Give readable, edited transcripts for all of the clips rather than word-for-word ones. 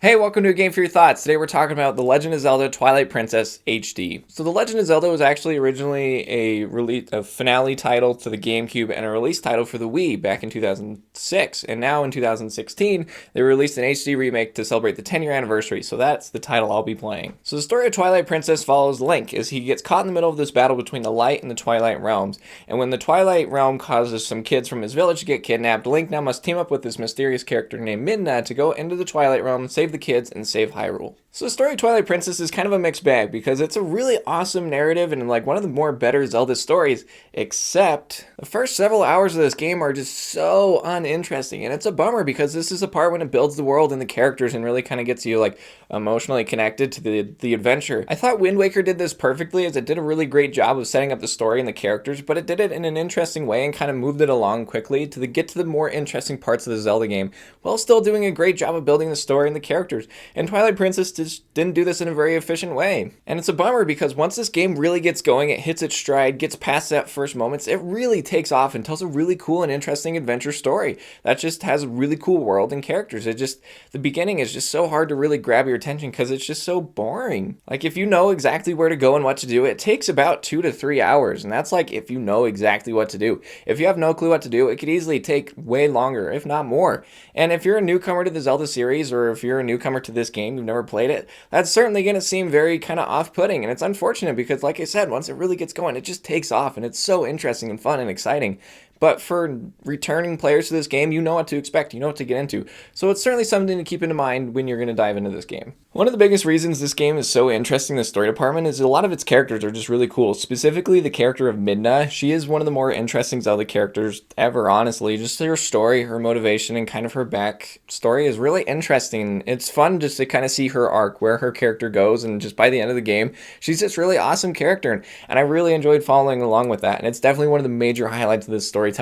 Hey, welcome to A Game for Your Thoughts. Today we're talking about The Legend of Zelda Twilight Princess HD. So The Legend of Zelda was actually originally a finale title to the GameCube and a release title for the Wii back in 2006. And now in 2016, they released an HD remake to celebrate the 10-year anniversary. So that's the title I'll be playing. So the story of Twilight Princess follows Link as he gets caught in the middle of this battle between the Light and the Twilight realms. And when the Twilight realm causes some kids from his village to get kidnapped, Link now must team up with this mysterious character named Midna to go into the Twilight realm, save the kids, and save Hyrule. So the story of Twilight Princess is kind of a mixed bag because it's a really awesome narrative and like one of the more better Zelda stories, except the first several hours of this game are just so uninteresting, and it's a bummer because this is the part when it builds the world and the characters and really kind of gets you like emotionally connected to the adventure. I thought Wind Waker did this perfectly as it did a really great job of setting up the story and the characters, but it did it in an interesting way and kind of moved it along quickly to get to the more interesting parts of the Zelda game while still doing a great job of building the story and the characters. And Twilight Princess just didn't do this in a very efficient way. And it's a bummer because once this game really gets going, it hits its stride, gets past that first moments, it really takes off and tells a really cool and interesting adventure story that just has a really cool world and characters. The beginning is just so hard to really grab your attention because it's just so boring. Like if you know exactly where to go and what to do, it takes about 2 to 3 hours. And that's like if you know exactly what to do. If you have no clue what to do, it could easily take way longer, if not more. And if you're a newcomer to the Zelda series, or if you're a newcomer to this game, you've never played it, that's certainly going to seem very kind of off-putting. And it's unfortunate because, like I said, once it really gets going, it just takes off and it's so interesting and fun and exciting. But for returning players to this game, you know what to expect, you know what to get into. So it's certainly something to keep in mind when you're going to dive into this game. One of the biggest reasons this game is so interesting in the story department is a lot of its characters are just really cool. Specifically, the character of Midna. She is one of the more interesting Zelda characters ever, honestly. Just her story, her motivation, and kind of her backstory is really interesting. It's fun just to kind of see her arc, where her character goes, and just by the end of the game, she's this really awesome character. And I really enjoyed following along with that. And it's definitely one of the major highlights of this storytelling.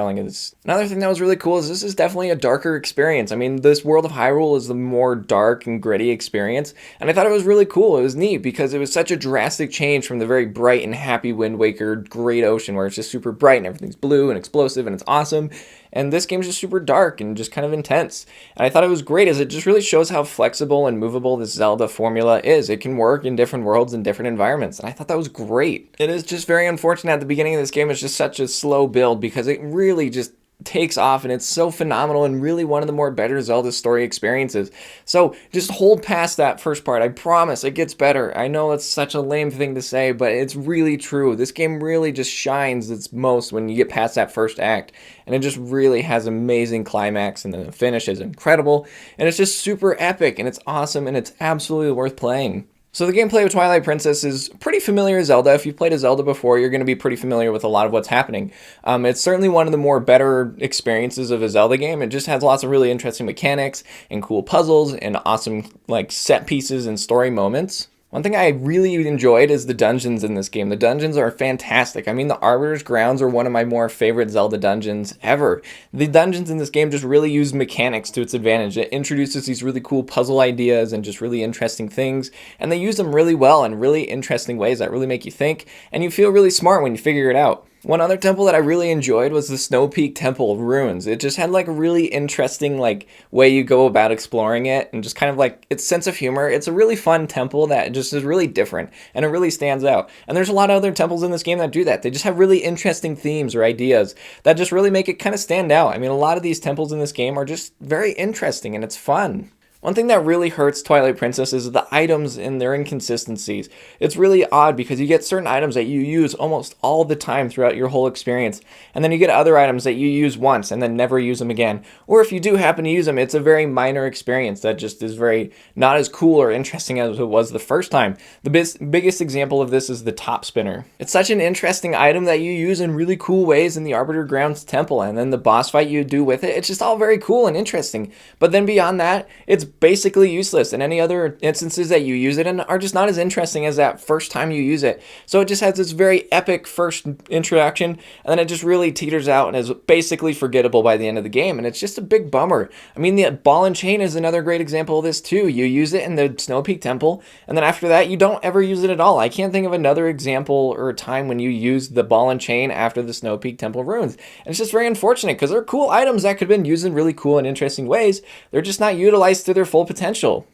Another thing that was really cool is this is definitely a darker experience. I mean, this world of Hyrule is the more dark and gritty experience. And I thought it was really cool. It was neat because it was such a drastic change from the very bright and happy Wind Waker great ocean where it's just super bright and everything's blue and explosive and it's awesome. And this game's just super dark and just kind of intense. And I thought it was great as it just really shows how flexible and movable this Zelda formula is. It can work in different worlds and different environments. And I thought that was great. It is just very unfortunate at the beginning of this game. It's just such a slow build because it really just takes off and it's so phenomenal and really one of the more better Zelda story experiences. So just hold past that first part. I promise it gets better. I know it's such a lame thing to say, but it's really true. This game really just shines its most when you get past that first act, and it just really has amazing climax, and then the finish is incredible, and it's just super epic, and it's awesome, and it's absolutely worth playing. So the gameplay of Twilight Princess is pretty familiar as Zelda. If you've played a Zelda before, you're going to be pretty familiar with a lot of what's happening. It's certainly one of the more better experiences of a Zelda game. It just has lots of really interesting mechanics and cool puzzles and awesome like set pieces and story moments. One thing I really enjoyed is the dungeons in this game. The dungeons are fantastic. I mean, the Arbiter's Grounds are one of my more favorite Zelda dungeons ever. The dungeons in this game just really use mechanics to its advantage. It introduces these really cool puzzle ideas and just really interesting things, and they use them really well in really interesting ways that really make you think, and you feel really smart when you figure it out. One other temple that I really enjoyed was the Snow Peak Temple ruins. It just had like a really interesting like way you go about exploring it and just kind of like its sense of humor. It's a really fun temple that just is really different and it really stands out. And there's a lot of other temples in this game that do that. They just have really interesting themes or ideas that just really make it kind of stand out. I mean, a lot of these temples in this game are just very interesting and it's fun. One thing that really hurts Twilight Princess is the items and their inconsistencies. It's really odd because you get certain items that you use almost all the time throughout your whole experience, and then you get other items that you use once and then never use them again. Or if you do happen to use them, it's a very minor experience that just is very not as cool or interesting as it was the first time. The biggest example of this is the top spinner. It's such an interesting item that you use in really cool ways in the Arbiter Grounds temple, and then the boss fight you do with it, it's just all very cool and interesting. But then beyond that, it's basically useless, and any other instances that you use it in are just not as interesting as that first time you use it. So it just has this very epic first introduction, and then it just really teeters out and is basically forgettable by the end of the game, and it's just a big bummer. I mean, the ball and chain is another great example of this too. You use it in the Snow Peak Temple, and then after that, you don't ever use it at all. I can't think of another example or time when you use the ball and chain after the Snow Peak Temple ruins. And it's just very unfortunate because they're cool items that could have been used in really cool and interesting ways. They're just not utilized to their full potential.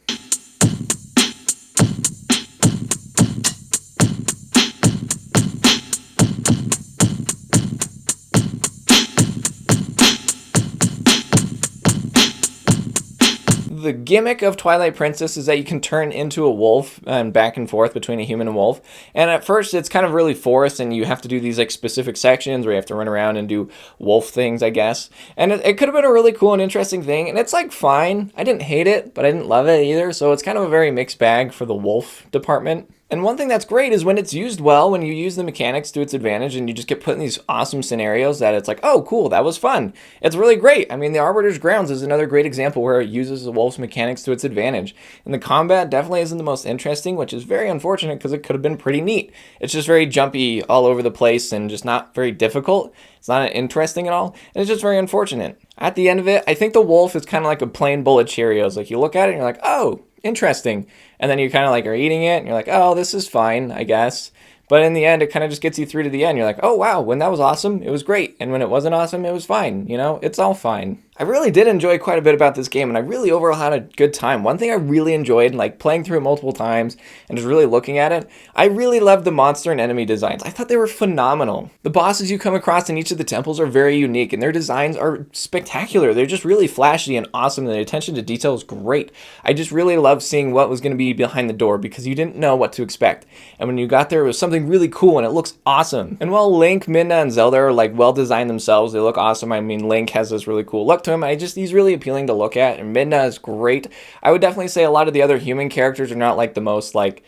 The gimmick of Twilight Princess is that you can turn into a wolf and back and forth between a human and wolf. And at first, it's kind of really forced, and you have to do these like specific sections where you have to run around and do wolf things, I guess. And it could have been a really cool and interesting thing. And it's like fine. I didn't hate it, but I didn't love it either. So it's kind of a very mixed bag for the wolf department. And one thing that's great is when it's used well, when you use the mechanics to its advantage and you just get put in these awesome scenarios that it's like, oh, cool, that was fun. It's really great. I mean, the Arbiter's Grounds is another great example where it uses the wolf's mechanics to its advantage. And the combat definitely isn't the most interesting, which is very unfortunate because it could have been pretty neat. It's just very jumpy all over the place and just not very difficult. It's not interesting at all. And it's just very unfortunate. At the end of it, I think the wolf is kind of like a plain bowl of Cheerios. Like you look at it and you're like, oh, interesting. And then you kind of like are eating it and you're like, oh, this is fine, I guess. But in the end, it kind of just gets you through to the end. You're like, oh, wow, when that was awesome, it was great. And when it wasn't awesome, it was fine. You know, it's all fine. I really did enjoy quite a bit about this game, and I really overall had a good time. One thing I really enjoyed, like playing through it multiple times and just really looking at it, I really loved the monster and enemy designs. I thought they were phenomenal. The bosses you come across in each of the temples are very unique, and their designs are spectacular. They're just really flashy and awesome, and the attention to detail is great. I just really loved seeing what was going to be behind the door because you didn't know what to expect. And when you got there, it was something really cool, and it looks awesome. And while Link, Midna, and Zelda are like well designed themselves, they look awesome. I mean, Link has this really cool look to him. He's really appealing to look at, and Midna is great. I would definitely say a lot of the other human characters are not like the most like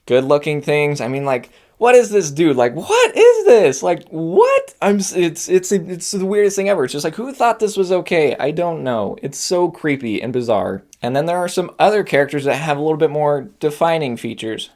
good looking things. I mean, like, what is this dude? Like, what is this? Like, what? It's the weirdest thing ever. It's just like, who thought this was okay? I don't know. It's so creepy and bizarre. And then there are some other characters that have a little bit more defining features.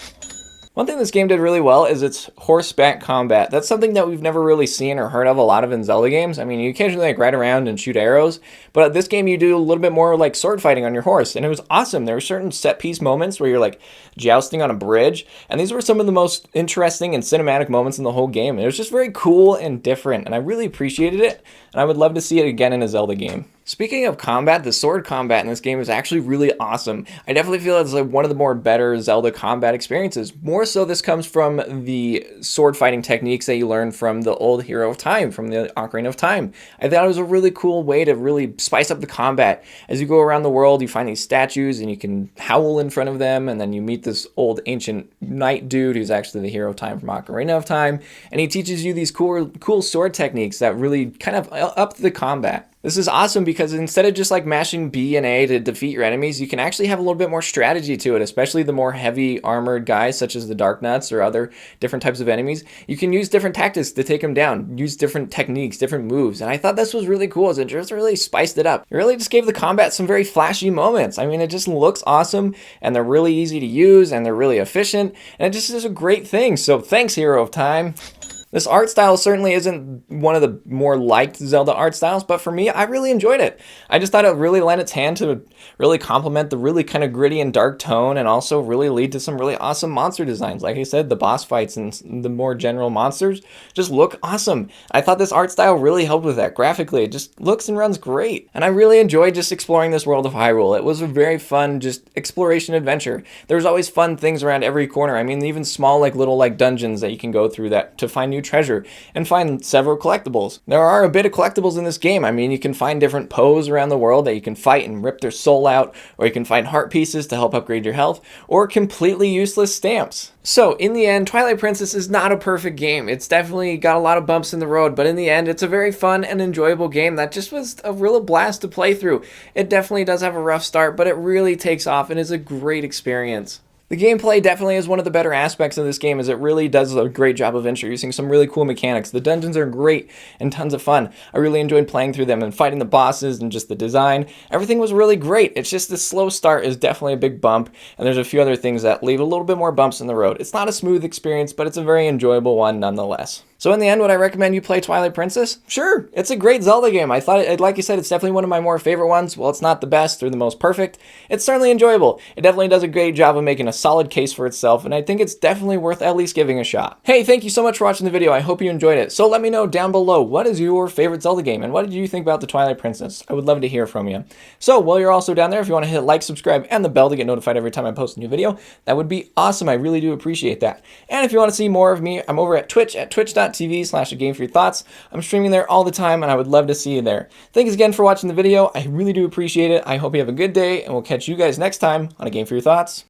One thing this game did really well is its horseback combat. That's something that we've never really seen or heard of a lot of in Zelda games. I mean, you occasionally like ride around and shoot arrows, but at this game you do a little bit more like sword fighting on your horse, and it was awesome. There were certain set piece moments where you're like jousting on a bridge, and these were some of the most interesting and cinematic moments in the whole game. It was just very cool and different, and I really appreciated it, and I would love to see it again in a Zelda game. Speaking of combat, the sword combat in this game is actually really awesome. I definitely feel it's like one of the more better Zelda combat experiences. More so, this comes from the sword fighting techniques that you learn from the old Hero of Time, from the Ocarina of Time. I thought it was a really cool way to really spice up the combat. As you go around the world, you find these statues and you can howl in front of them, and then you meet this old ancient knight dude who's actually the Hero of Time from Ocarina of Time, and he teaches you these cool sword techniques that really kind of up the combat. This is awesome because instead of just like mashing B and A to defeat your enemies, you can actually have a little bit more strategy to it, especially the more heavy armored guys such as the Dark Nuts or other different types of enemies. You can use different tactics to take them down, use different techniques, different moves, and I thought this was really cool as it just really spiced it up. It really just gave the combat some very flashy moments. I mean, it just looks awesome, and they're really easy to use, and they're really efficient, and it just is a great thing. So thanks, Hero of Time. This art style certainly isn't one of the more liked Zelda art styles, but for me, I really enjoyed it. I just thought it really lent its hand to really complement the really kind of gritty and dark tone, and also really lead to some really awesome monster designs. Like I said, the boss fights and the more general monsters just look awesome. I thought this art style really helped with that. Graphically, it just looks and runs great. And I really enjoyed just exploring this world of Hyrule. It was a very fun just exploration adventure. There was always fun things around every corner. I mean, even small like little like dungeons that you can go through that to find new treasure and find several collectibles. There are a bit of collectibles in this game. I mean, you can find different Poes around the world that you can fight and rip their soul out, or you can find heart pieces to help upgrade your health, or completely useless stamps. So in the end, Twilight Princess is not a perfect game. It's definitely got a lot of bumps in the road, but in the end, it's a very fun and enjoyable game that just was a real blast to play through. It definitely does have a rough start, but it really takes off and is a great experience. The gameplay definitely is one of the better aspects of this game, as it really does a great job of introducing some really cool mechanics. The dungeons are great and tons of fun. I really enjoyed playing through them and fighting the bosses, and just the design. Everything was really great. It's just the slow start is definitely a big bump, and there's a few other things that leave a little bit more bumps in the road. It's not a smooth experience, but it's a very enjoyable one nonetheless. So in the end, would I recommend you play Twilight Princess? Sure, it's a great Zelda game. I thought, like you said, it's definitely one of my more favorite ones. While it's not the best or the most perfect, it's certainly enjoyable. It definitely does a great job of making a solid case for itself, and I think it's definitely worth at least giving a shot. Hey, thank you so much for watching the video. I hope you enjoyed it. So let me know down below, what is your favorite Zelda game, and what did you think about the Twilight Princess? I would love to hear from you. So while you're also down there, if you want to hit like, subscribe, and the bell to get notified every time I post a new video, that would be awesome. I really do appreciate that. And if you want to see more of me, I'm over at Twitch at twitch.tv/aGameForYourThoughts. I'm streaming there all the time, and I would love to see you there. Thanks again for watching the video. I really do appreciate it. I hope you have a good day, and we'll catch you guys next time on A Game for Your Thoughts.